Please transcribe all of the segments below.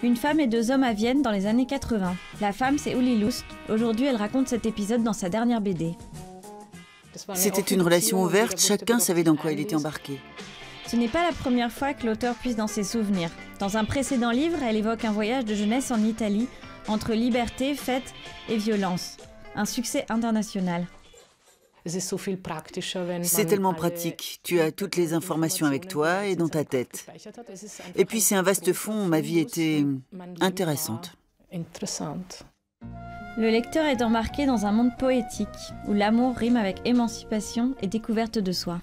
Une femme et deux hommes à Vienne dans les années 80. La femme, c'est Uli Lust. Aujourd'hui, elle raconte cet épisode dans sa dernière BD. C'était une relation ouverte, chacun savait dans quoi il était embarqué. Ce n'est pas la première fois que l'auteur puise dans ses souvenirs. Dans un précédent livre, elle évoque un voyage de jeunesse en Italie, entre liberté, fête et violence. Un succès international. C'est tellement pratique, tu as toutes les informations avec toi et dans ta tête. Et puis c'est un vaste fond, ma vie était intéressante. Le lecteur est embarqué dans un monde poétique, où l'amour rime avec émancipation et découverte de soi.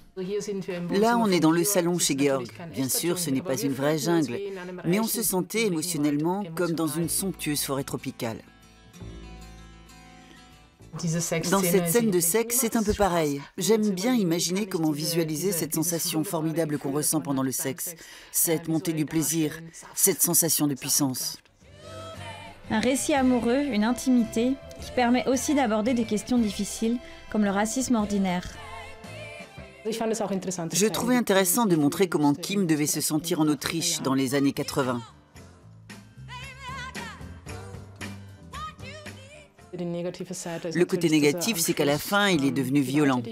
Là, on est dans le salon chez Georg. Bien sûr, ce n'est pas une vraie jungle, mais on se sentait émotionnellement comme dans une somptueuse forêt tropicale. Dans cette scène de sexe, c'est un peu pareil. J'aime bien imaginer comment visualiser cette sensation formidable qu'on ressent pendant le sexe, cette montée du plaisir, cette sensation de puissance. Un récit amoureux, une intimité, qui permet aussi d'aborder des questions difficiles, comme le racisme ordinaire. Je trouvais intéressant de montrer comment Kim devait se sentir en Autriche dans les années 80. Le côté négatif, c'est qu'à la fin, il est devenu violent.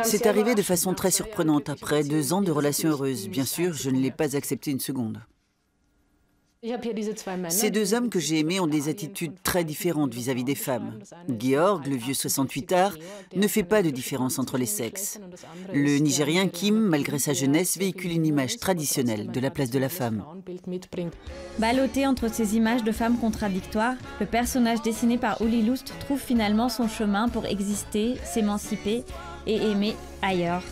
C'est arrivé de façon très surprenante, après 2 ans de relations heureuses. Bien sûr, je ne l'ai pas accepté une seconde. Ces 2 hommes que j'ai aimés ont des attitudes très différentes vis-à-vis des femmes. Georg, le vieux 68ard, ne fait pas de différence entre les sexes. Le Nigérien Kim, malgré sa jeunesse, véhicule une image traditionnelle de la place de la femme. Ballotté entre ces images de femmes contradictoires, le personnage dessiné par Uli Lust trouve finalement son chemin pour exister, s'émanciper et aimer ailleurs.